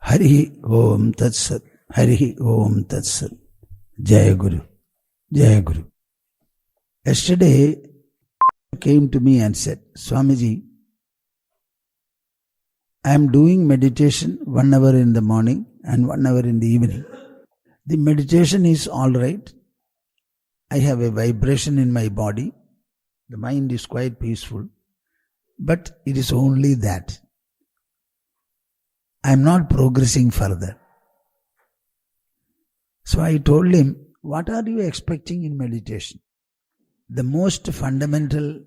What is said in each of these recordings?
Hari Om Tat Sat. Hari Om Tat Sat. Jaya Guru. Jaya Guru. Yesterday came to me and said, Swamiji, I am doing meditation 1 hour in the morning and 1 hour in the evening. The meditation is all right. I have a vibration in my body. The mind is quite peaceful. But it is only that. I am not progressing further. So I told him, what are you expecting in meditation? The most fundamental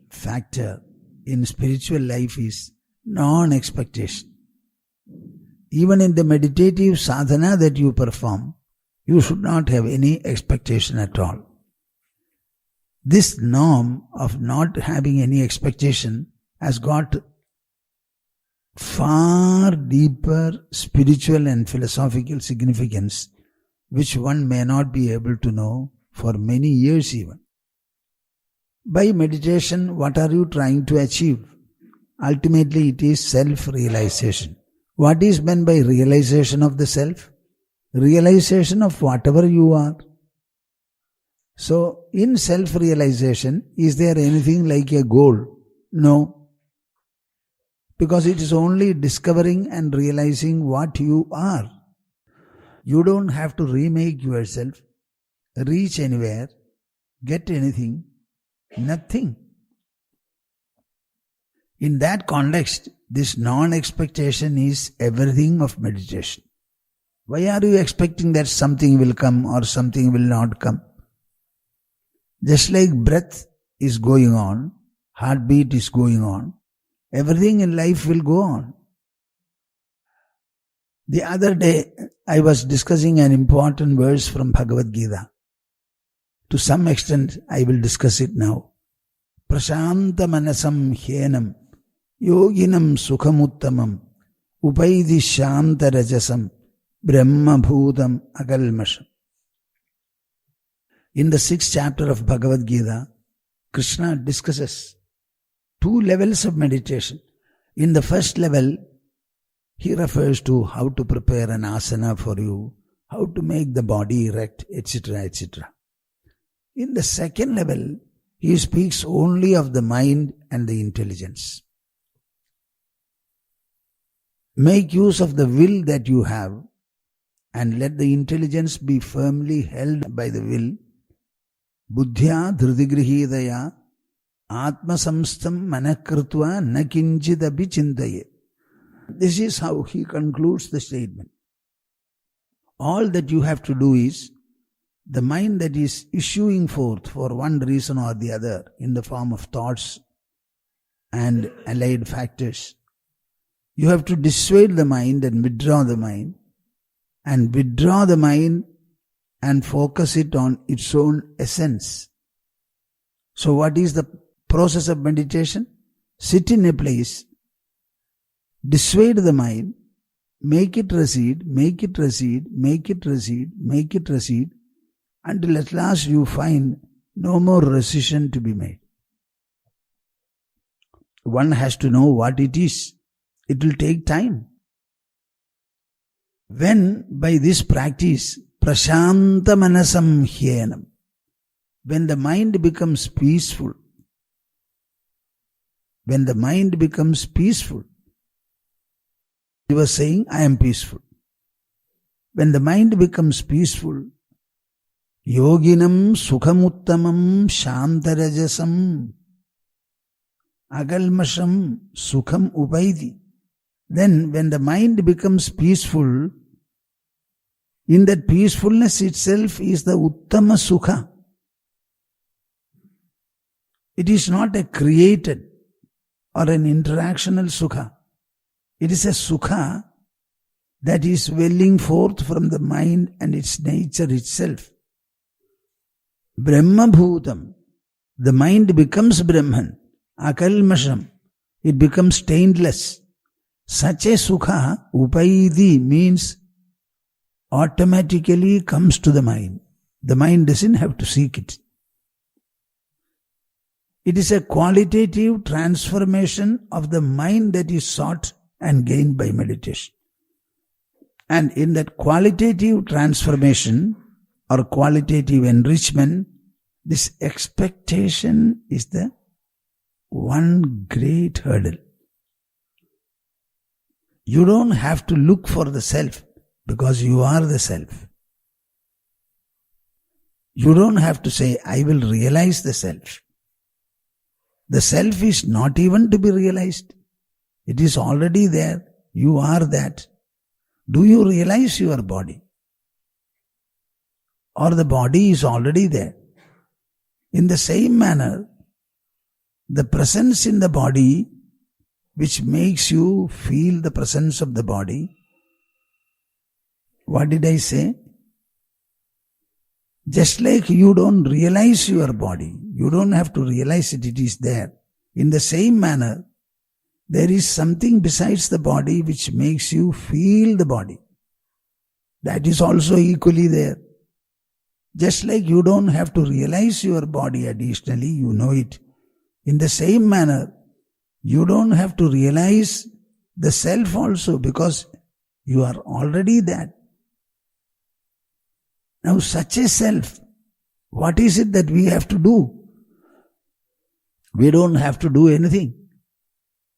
factor in spiritual life is non-expectation. Even in the meditative sadhana that you perform, you should not have any expectation at all. This norm of not having any expectation has got far deeper spiritual and philosophical significance, which one may not be able to know for many years even. By meditation, what are you trying to achieve? Ultimately, it is self-realization. What is meant by realization of the self? Realization of whatever you are. So, in self-realization, is there anything like a goal? No. Because it is only discovering and realizing what you are. You don't have to remake yourself, reach anywhere, get anything, nothing. In that context, this non-expectation is everything of meditation. Why are you expecting that something will come or something will not come? Just like breath is going on, heartbeat is going on, everything in life will go on. The other day, I was discussing an important verse from Bhagavad Gita. To some extent, I will discuss it now. Prashanta manasam hyenam yoginam sukhamuttamam upaidi shanta rajasam brahma bhutam akalmasham. In the 6th chapter of Bhagavad Gita, Krishna discusses 2 levels of meditation. In the first level, he refers to how to prepare an asana for you, how to make the body erect, etc., etc. In the second level, he speaks only of the mind and the intelligence. Make use of the will that you have and let the intelligence be firmly held by the will. Buddhya dhridigrihidaya atma samstam manakrutva nakinchidapi chintaye. This is how he concludes the statement. All that you have to do is, the mind that is issuing forth for one reason or the other in the form of thoughts and allied factors, you have to dissuade the mind and withdraw the mind and focus it on its own essence. So what is the process of meditation? Sit in a place, dissuade the mind, make it recede, make it recede, make it recede, make it recede, until at last you find no more rescission to be made. One has to know what it is. It will take time. When by this practice, prashanta manasam hyenam, when the mind becomes peaceful, you were saying, I am peaceful. When the mind becomes peaceful, yoginam sukhamuttamam shantarajasam agalmasham sukham upaidi. Then when the mind becomes peaceful, in that peacefulness itself is the uttama sukha. It is not a created or an interactional sukha. It is a sukha that is welling forth from the mind and its nature itself. Brahma bhutam. The mind becomes Brahman. Akalmasham. It becomes stainless. Such a sukha, upaidi, means automatically comes to the mind. The mind doesn't have to seek it. It is a qualitative transformation of the mind that is sought and gained by meditation. And in that qualitative transformation or qualitative enrichment, this expectation is the one great hurdle. You don't have to look for the self because you are the self. You don't have to say, I will realize the self. The self is not even to be realized. It is already there. You are that. Do you realize your body? Or the body is already there? In the same manner, the presence in the body which makes you feel the presence of the body. What did I say? Just like you don't realize your body, you don't have to realize it, it is there. In the same manner, there is something besides the body which makes you feel the body. That is also equally there. Just like you don't have to realize your body additionally, you know it. In the same manner, you don't have to realize the self also because you are already that. Now such a self, what is it that we have to do? We don't have to do anything.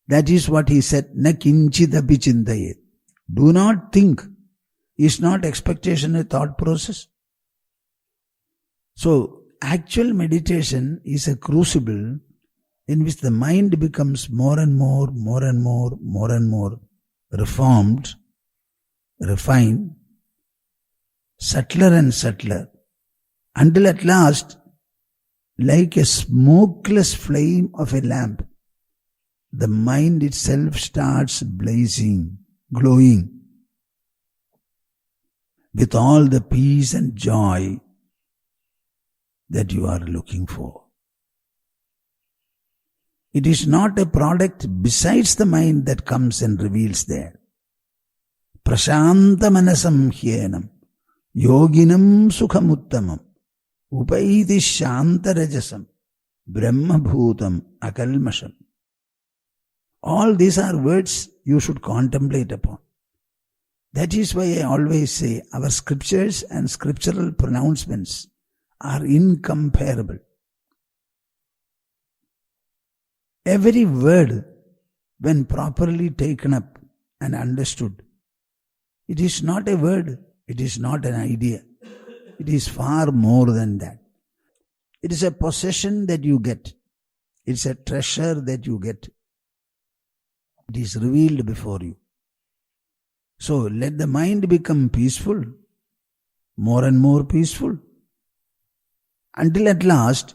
That is what he said, na kinchidapi chintayet. Do not think. Is not expectation a thought process? So actual meditation is a crucible in which the mind becomes more and more reformed, refined, subtler and subtler, until at last, like a smokeless flame of a lamp, the mind itself starts blazing, glowing, with all the peace and joy that you are looking for. It is not a product besides the mind that comes and reveals there. Prashanta manasam hyenam, yoginam sukhamuttamam, upaiti shanta rajasam, brahma bhutam akalmasham. All these are words you should contemplate upon. That is why I always say our scriptures and scriptural pronouncements are incomparable. Every word, when properly taken up and understood, it is not a word, it is not an idea. It is far more than that. It is a possession that you get. It's a treasure that you get. It is revealed before you. So let the mind become peaceful, more and more peaceful, until at last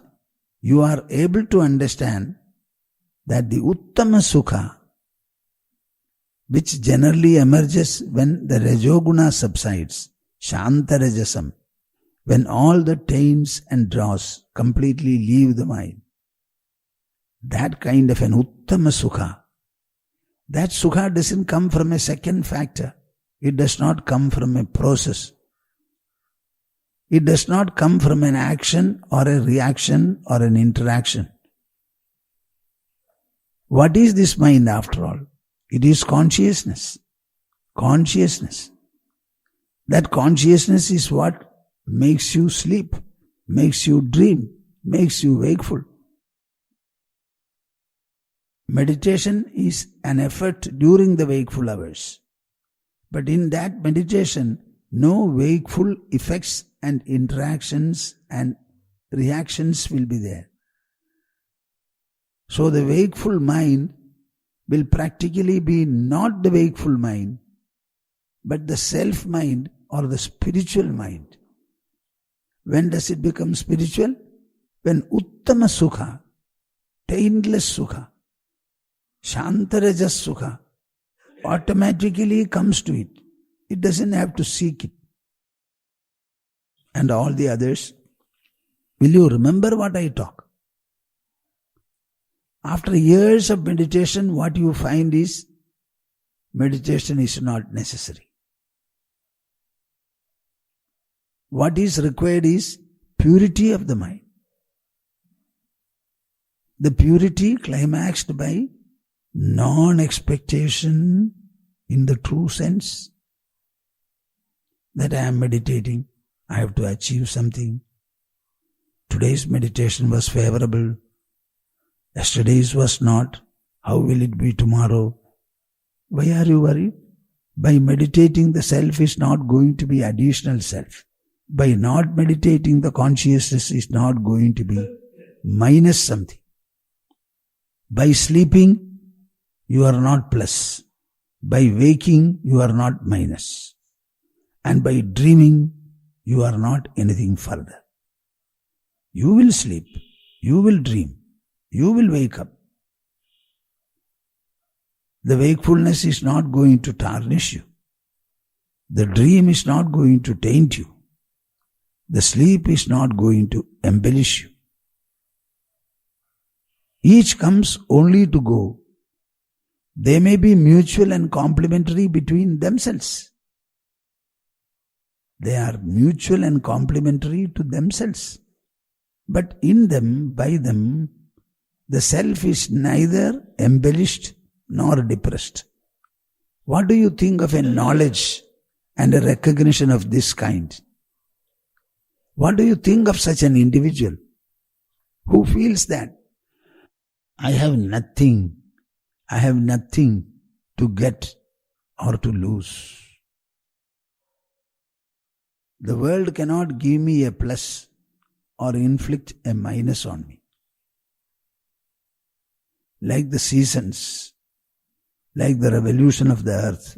you are able to understand that the Uttama Sukha, which generally emerges when the Rajoguna subsides, Shanta Rajasam, when all the taints and dross completely leave the mind, that kind of an Uttama Sukha, that Sukha doesn't come from a second factor. It does not come from a process. It does not come from an action or a reaction or an interaction. What is this mind after all? It is consciousness. Consciousness. That consciousness is what makes you sleep, makes you dream, makes you wakeful. Meditation is an effort during the wakeful hours. But in that meditation, no wakeful effects and interactions and reactions will be there. So the wakeful mind will practically be not the wakeful mind, but the self-mind or the spiritual mind. When does it become spiritual? When Uttama Sukha, taintless Sukha, Shantarajas Sukha automatically comes to it. It doesn't have to seek it. And all the others, will you remember what I talk? After years of meditation, what you find is, meditation is not necessary. What is required is purity of the mind. The purity climaxed by non-expectation in the true sense. that I am meditating, I have to achieve something. Today's meditation was favorable. Yesterday's was not. How will it be tomorrow? Why are you worried? By meditating, the self is not going to be additional self. By not meditating, the consciousness is not going to be minus something. By sleeping, you are not plus. By waking, you are not minus. And by dreaming, you are not anything further. You will sleep, you will dream, you will wake up. The wakefulness is not going to tarnish you. The dream is not going to taint you. The sleep is not going to embellish you. Each comes only to go. They may be mutual and complementary between themselves. They are mutual and complementary to themselves. But in them, by them, the self is neither embellished nor depressed. What do you think of a knowledge and a recognition of this kind? What do you think of such an individual who feels that I have nothing to get or to lose? The world cannot give me a plus or inflict a minus on me. Like the seasons, like the revolution of the earth,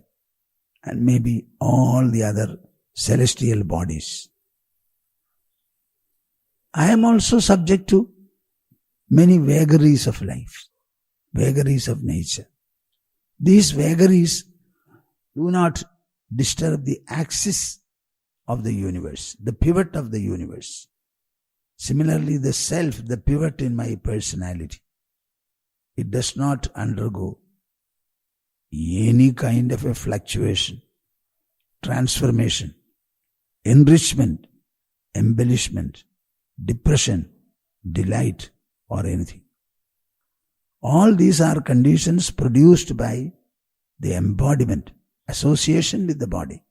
and maybe all the other celestial bodies. I am also subject to many vagaries of life, vagaries of nature. These vagaries do not disturb the axis of the universe, the pivot of the universe. Similarly, the self, the pivot in my personality, it does not undergo any kind of a fluctuation, transformation, enrichment, embellishment, depression, delight, or anything. All these are conditions produced by the embodiment, association with the body.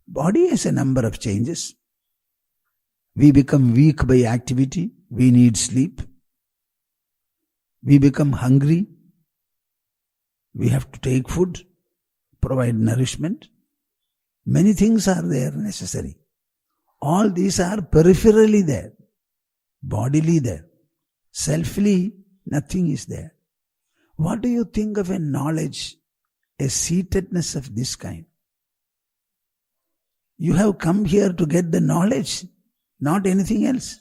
Body has a number of changes. We become weak by activity. We need sleep. We become hungry. We have to take food, provide nourishment. Many things are there necessary. All these are peripherally there, bodily there. Selfily, nothing is there. What do you think of a knowledge, a seatedness of this kind? You have come here to get the knowledge, not anything else.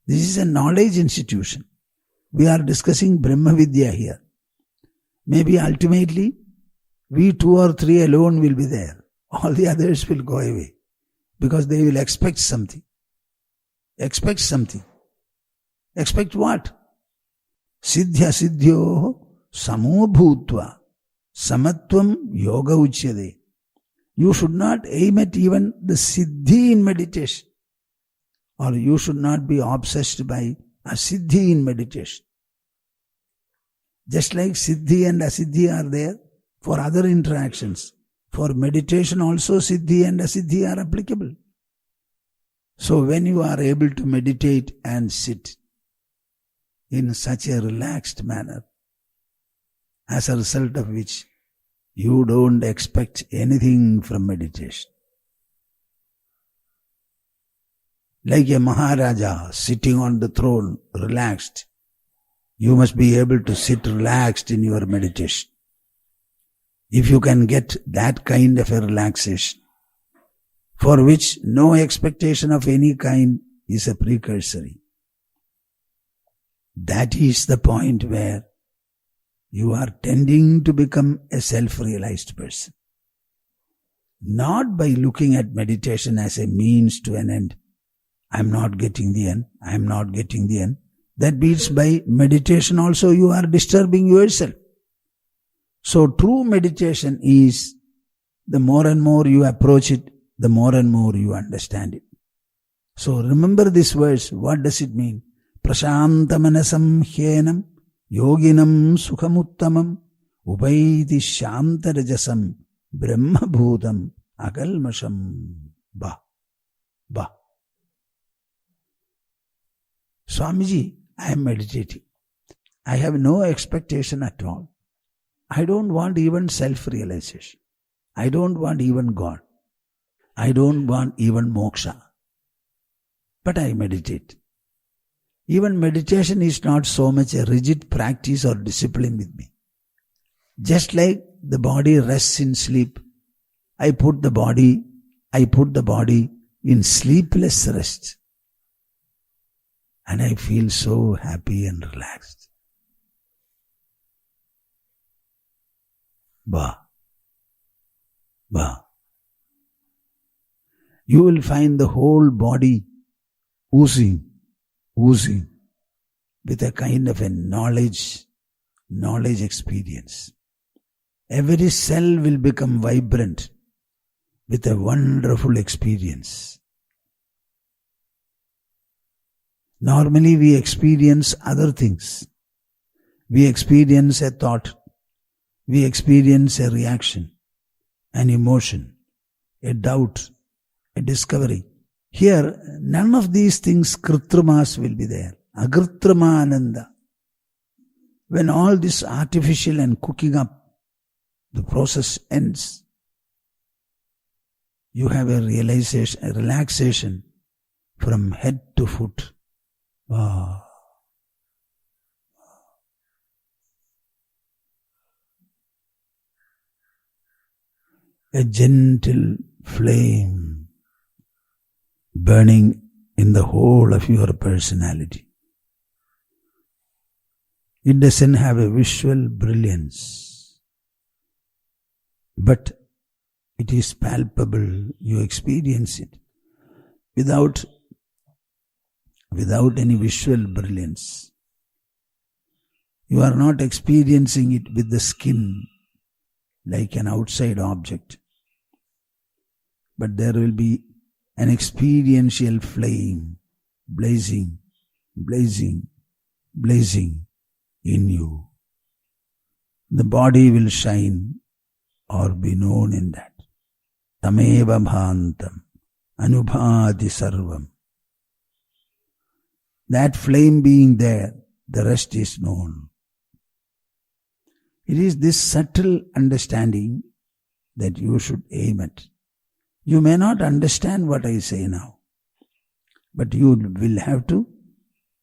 This is a knowledge institution. We are discussing Brahmavidya here. Maybe ultimately, we 2 or 3 alone will be there. All the others will go away. Because they will expect something. Expect something. Expect what? Siddhya siddhyo samo bhutva samatvam yoga uchyade. You should not aim at even the siddhi in meditation. Or you should not be obsessed by asiddhi in meditation. Just like siddhi and asiddhi are there for other interactions, for meditation also siddhi and asiddhi are applicable. So when you are able to meditate and sit in such a relaxed manner, as a result of which you don't expect anything from meditation. Like a Maharaja sitting on the throne, relaxed, you must be able to sit relaxed in your meditation. If you can get that kind of a relaxation, for which no expectation of any kind is a precursory, that is the point where you are tending to become a self-realized person. Not by looking at meditation as a means to an end. I am not getting the end. I am not getting the end. That means by meditation also you are disturbing yourself. So true meditation is, the more and more you approach it, the more and more you understand it. So remember this verse. What does it mean? Prashantamanasam hyenam yoginam sukhamuttamam upaiti shantarajasam brahmabhutam akalmasham. Ba, ba. Swamiji, I am meditating. I have no expectation at all. I don't want even self-realization. I don't want even God. I don't want even moksha. But I meditate. Even meditation is not so much a rigid practice or discipline with me. Just like the body rests in sleep, I put the body in sleepless rest. And I feel so happy and relaxed. Ba. Ba. You will find the whole body oozing with a kind of a knowledge experience. Every cell will become vibrant with a wonderful experience. Normally we experience other things. We experience a thought. We experience a reaction, an emotion, a doubt, a discovery. Here, none of these things, kritrimas, will be there. Agritrama ananda. When all this artificial and cooking up, the process ends, you have a realization, a relaxation from head to foot. Ah. A gentle flame burning in the whole of your personality. It doesn't have a visual brilliance, but it is palpable. You experience it without any visual brilliance. You are not experiencing it with the skin like an outside object, but there will be an experiential flame blazing in you. The body will shine or be known in that. Tameva bhantam anubhati sarvam. That flame being there, the rest is known. It is this subtle understanding that you should aim at. You may not understand what I say now, but you will have to.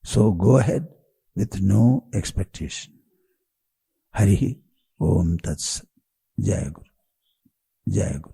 So go ahead with no expectation. Hari Om Tats. Jaya Guru. Jaya Guru.